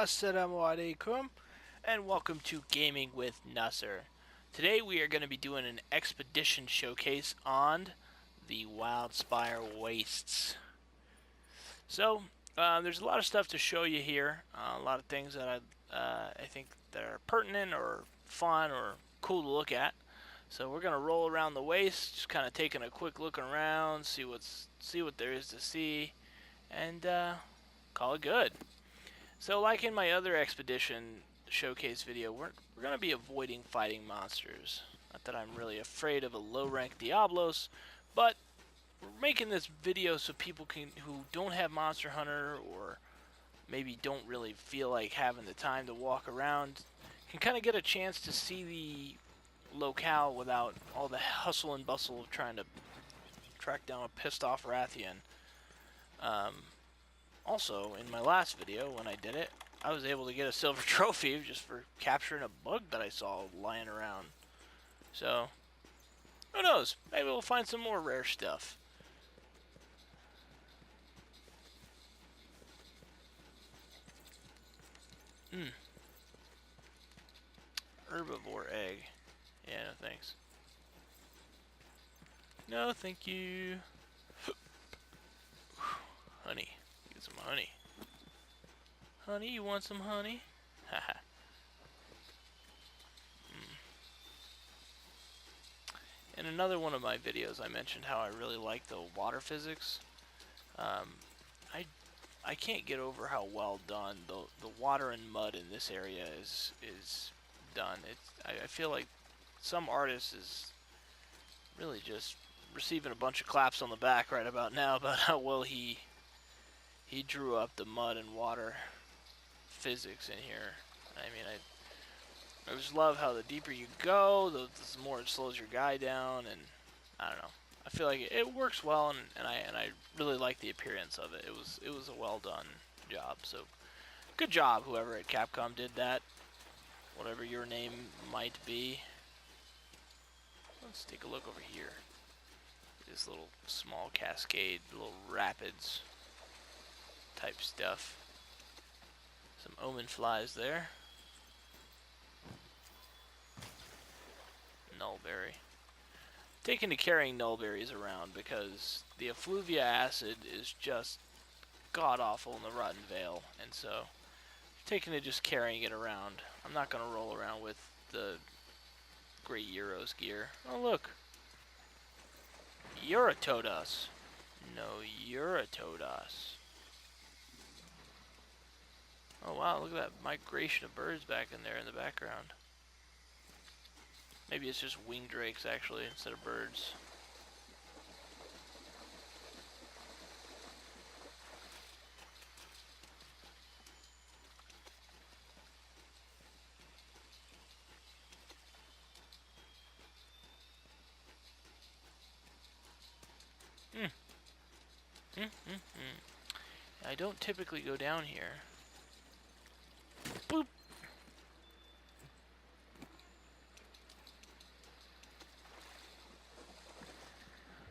Assalamu alaikum, and welcome to Gaming with Nasser. Today we are going to be doing an expedition showcase on the Wildspire Wastes. So, there's a lot of stuff to show you here, a lot of things that I think that are pertinent or fun or cool to look at. So we're going to roll around the waste, just kind of taking a quick look around, see what there is to see, and call it good. So like in my other expedition showcase video, we're going to be avoiding fighting monsters. Not that I'm really afraid of a low-rank Diablos, but we're making this video so people who don't have Monster Hunter or maybe don't really feel like having the time to walk around can kind of get a chance to see the locale without all the hustle and bustle of trying to track down a pissed off Rathian. Also, in my last video, when I did it, I was able to get a silver trophy just for capturing a bug that I saw lying around. So, who knows? Maybe we'll find some more rare stuff. Herbivore egg. Yeah, no thanks. No, thank you. Honey. Get some honey. Honey, you want some honey? Haha. In another one of my videos, I mentioned how I really like the water physics. I can't get over how well done the water and mud in this area is done. I feel like some artist is really just receiving a bunch of claps on the back right about now about how well he drew up the mud and water physics in here. I mean, I just love how the deeper you go, the more it slows your guy down, and I don't know. I feel like it works well, and I really like the appearance of it. It was a well done job. So good job, whoever at Capcom did that. Whatever your name might be. Let's take a look over here. This little small cascade, little rapids type stuff. Some omen flies there. Nullberry. Taken to carrying nullberries around because the effluvia acid is just god awful in the Rotten Vale, and so taking to just carrying it around. I'm not gonna roll around with the Great Euros gear. Oh look, Euratodas. No, Euratodas. Oh wow, look at that migration of birds back in there in the background. Maybe it's just winged drakes actually instead of birds. I don't typically go down here. Boop!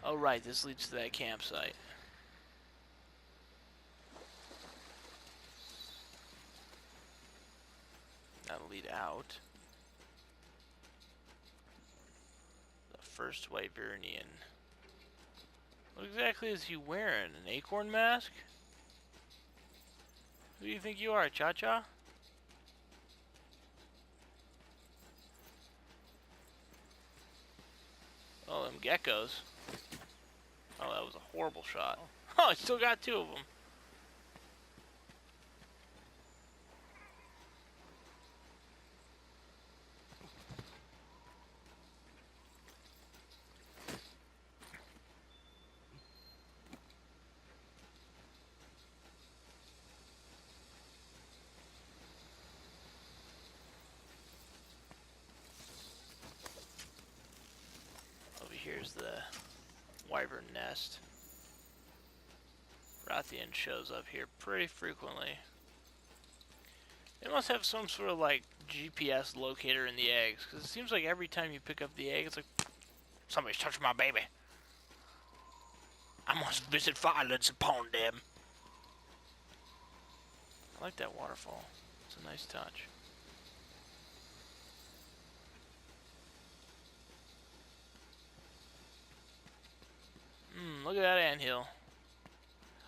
Oh right, this leads to that campsite. That'll lead out. The first Wyvernian. What exactly is he wearing? An acorn mask? Who do you think you are, Cha-Cha? Oh, them geckos. Oh, that was a horrible shot. Oh, I still got two of them. Here's the wyvern nest. Rathian shows up here pretty frequently. They must have some sort of like GPS locator in the eggs, because it seems like every time you pick up the egg, it's like, somebody's touching my baby. I must visit violence upon them. I like that waterfall. It's a nice touch. Look at that anthill.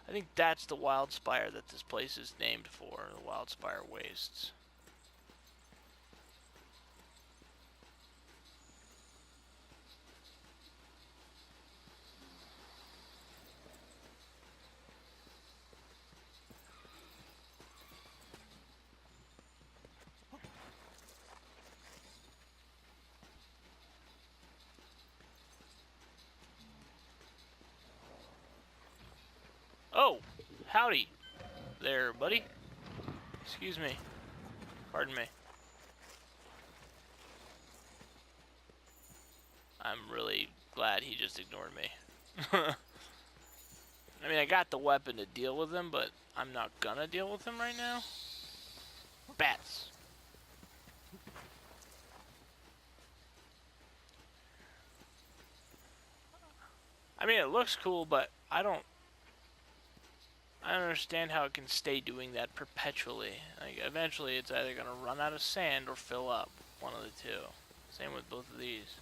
I think that's the Wildspire that this place is named for, the Wildspire Wastes. Oh, howdy there, buddy. Excuse me. Pardon me. I'm really glad he just ignored me. I mean, I got the weapon to deal with him, but I'm not gonna deal with him right now. Bats. I mean, it looks cool, but I don't understand how it can stay doing that perpetually. Like, eventually it's either gonna run out of sand or fill up. One of the two. Same with both of these.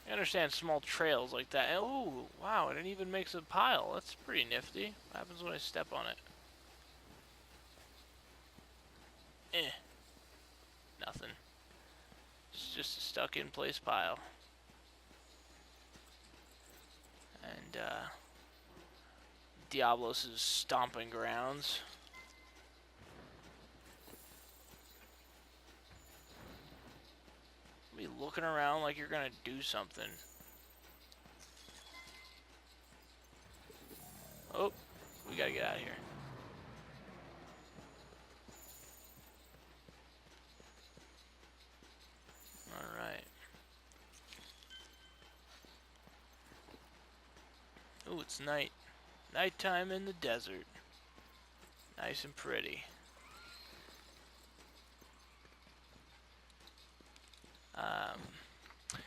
I understand small trails like that. Oh, wow, it even makes a pile. That's pretty nifty. What happens when I step on it? Nothing. It's just a stuck in place pile. And, Diablos' stomping grounds. Be looking around like you're gonna do something. Oh, we gotta get out of here. Alright. Oh, it's night. Nighttime in the desert. Nice and pretty.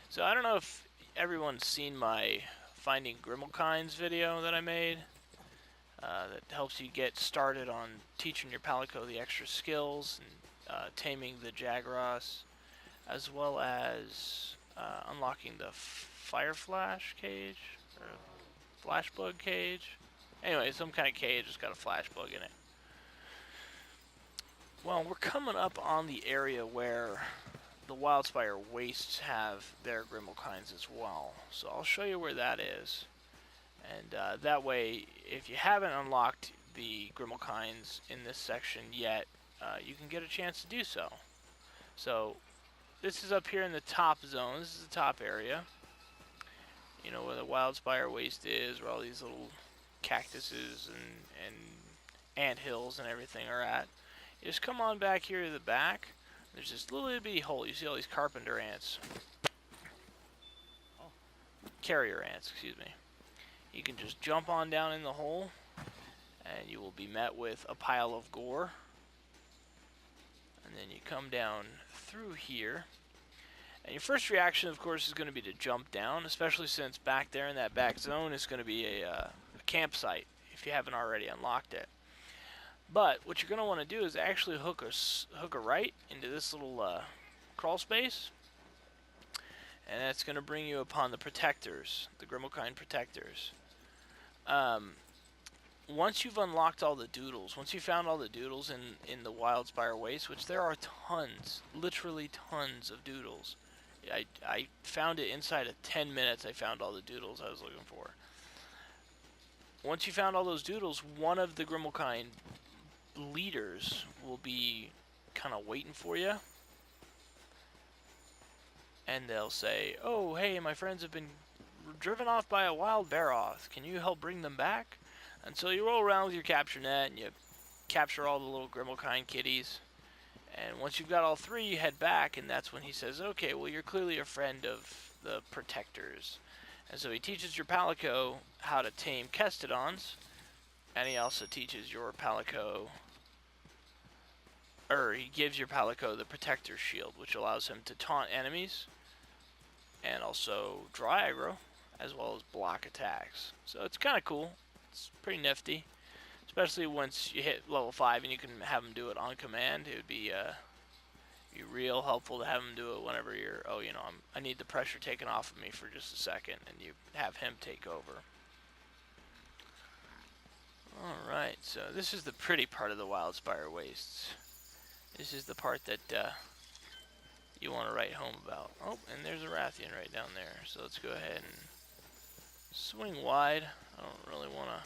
So I don't know if everyone's seen my Finding Grimmelkind's video that I made. That helps you get started on teaching your Palico the extra skills and taming the Jagras, as well as unlocking the Fire Flash cage, or Flash Bug cage. Anyway, some kind of cage that's got a flash bug in it. Well, we're coming up on the area where the Wildspire Wastes have their Grimmelkinds as well. So I'll show you where that is. And that way, if you haven't unlocked the Grimmelkinds in this section yet, you can get a chance to do so. So this is up here in the top zone. This is the top area. You know, where the Wildspire Waste is, where all these little cactuses and ant hills and everything are at. You just come on back here to the back. There's this little bitty hole. You see all these carpenter ants. Carrier ants, excuse me. You can just jump on down in the hole, and you will be met with a pile of gore. And then you come down through here. And your first reaction, of course, is going to be to jump down, especially since back there in that back zone is going to be a campsite, if you haven't already unlocked it. But what you're going to want to do is actually hook a right into this little crawl space. And that's going to bring you upon the protectors, the Grimmelkind protectors. Once you've unlocked all the doodles, once you found all the doodles in the Wildspire Waste, which there are tons, literally tons of doodles. I found it inside of 10 minutes. I found all the doodles I was looking for. Once you found all those doodles, one of the Grimmelkind leaders will be kind of waiting for you. And they'll say, oh, hey, my friends have been driven off by a wild Baroth. Can you help bring them back? And so you roll around with your capture net and you capture all the little Grimmelkind kitties. And once you've got all three, you head back, and that's when he says, okay, well, you're clearly a friend of the protectors. And so he teaches your Palico how to tame Kestodons, and he also teaches your Palico, or he gives your Palico the Protector Shield, which allows him to taunt enemies, and also draw aggro, as well as block attacks. So it's kind of cool. It's pretty nifty. Especially once you hit level 5 and you can have them do it on command. It would be real helpful to have him do it whenever you're, oh, you know, I need the pressure taken off of me for just a second, and you have him take over. Alright, so this is the pretty part of the Wildspire Wastes. This is the part that you want to write home about. Oh, and there's a Rathian right down there, so let's go ahead and swing wide. I don't really want to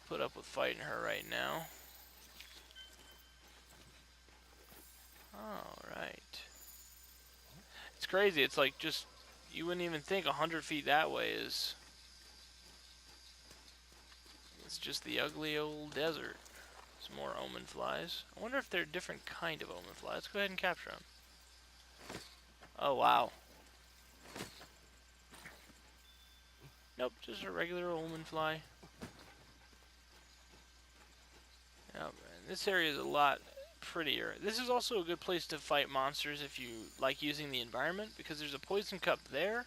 put up with fighting her right now. Alright. It's crazy, it's like just, you wouldn't even think 100 feet that way is... It's just the ugly old desert. Some more omen flies. I wonder if they're a different kind of omen fly. Let's go ahead and capture them. Oh, wow. Nope, just a regular omen fly. Yep, and this area is a lot prettier. This is also a good place to fight monsters if you like using the environment, because there's a poison cup there,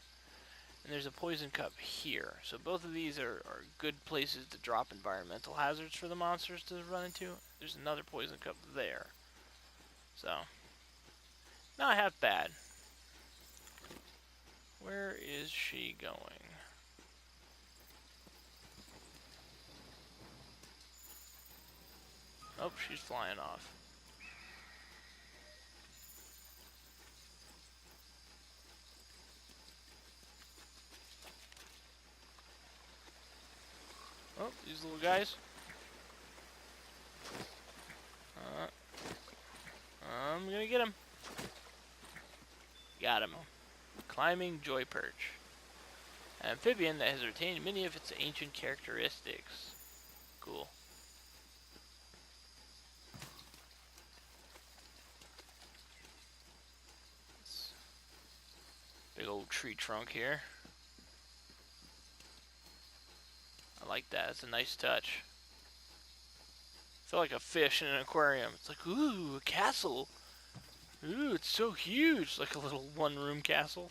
and there's a poison cup here. So both of these are good places to drop environmental hazards for the monsters to run into. There's another poison cup there. So, not half bad. Where is she going? Oh, she's flying off. Oh, these little guys. I'm gonna get him. Got him. Climbing joy perch. An amphibian that has retained many of its ancient characteristics. Cool. Big old tree trunk here. I like that. It's a nice touch. I feel like a fish in an aquarium. It's like, ooh, a castle. Ooh, it's so huge. Like a little one-room castle.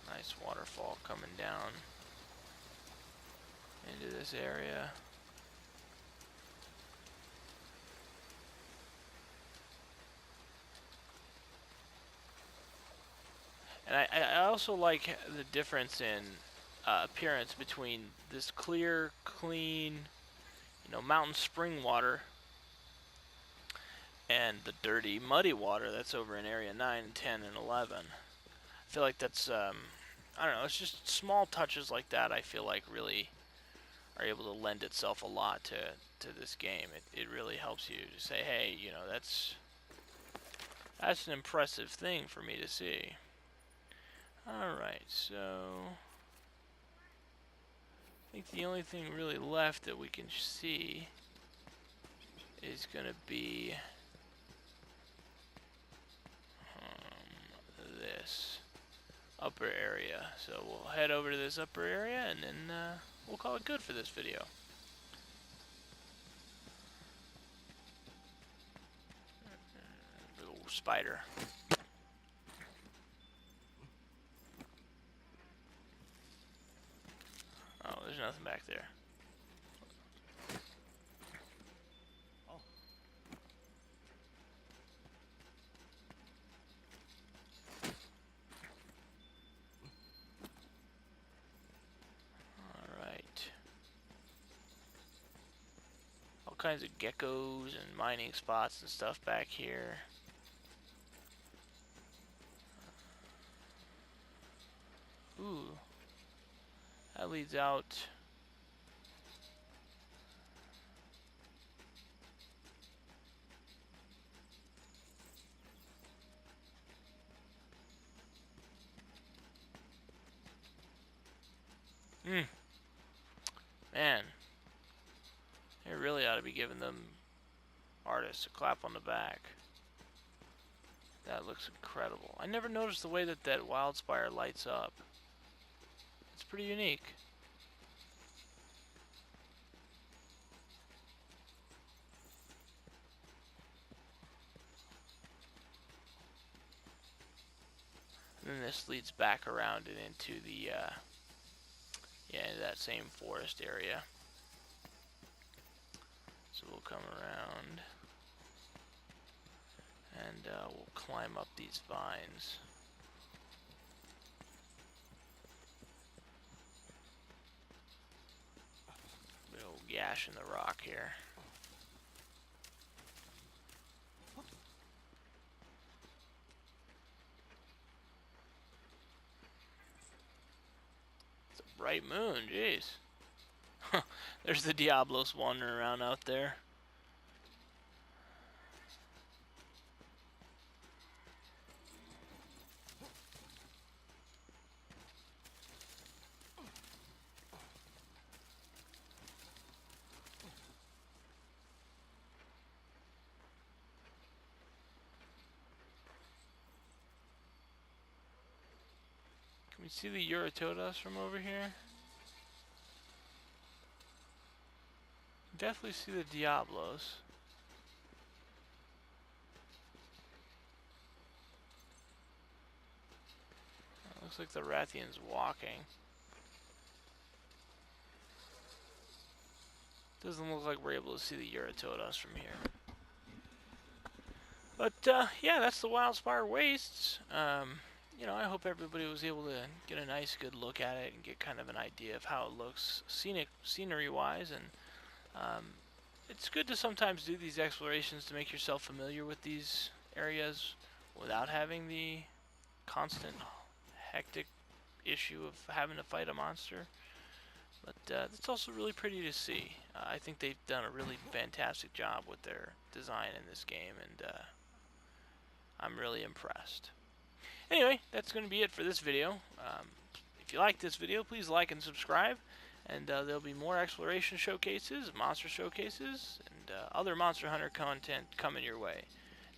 Nice waterfall coming down into this area. And I also like the difference in appearance between this clear, clean, you know, mountain spring water and the dirty, muddy water that's over in Area 9, 10, and 11. I feel like that's, I don't know, it's just small touches like that I feel like really are able to lend itself a lot to this game. It really helps you to say, hey, you know, that's an impressive thing for me to see. Alright, so I think the only thing really left that we can see is gonna be this upper area. So we'll head over to this upper area and then we'll call it good for this video. Little spider. Oh, there's nothing back there. Alright. All kinds of geckos and mining spots and stuff back here. Ooh. That leads out. Man. They really ought to be giving them artists a clap on the back. That looks incredible. I never noticed the way that Wildspire lights up. It's pretty unique. Then this leads back around and into the, into that same forest area. So we'll come around, and we'll climb up these vines. Big old gash in the rock here. It's a bright moon, jeez. There's the Diablos wandering around out there. Can we see the Uratodas from over here? Definitely see the Diablos. Looks like the Rathian's walking. Doesn't look like we're able to see the Uratodas from here. But, yeah, that's the Wildspire Wastes. You know, I hope everybody was able to get a nice, good look at it and get kind of an idea of how it looks scenery-wise. And it's good to sometimes do these explorations to make yourself familiar with these areas without having the constant, hectic issue of having to fight a monster. But it's also really pretty to see. I think they've done a really fantastic job with their design in this game, and I'm really impressed. Anyway, that's going to be it for this video. If you like this video, please like and subscribe, and there'll be more exploration showcases, monster showcases, and other Monster Hunter content coming your way.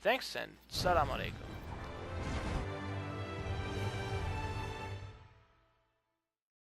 Thanks, and Assalamu alaikum.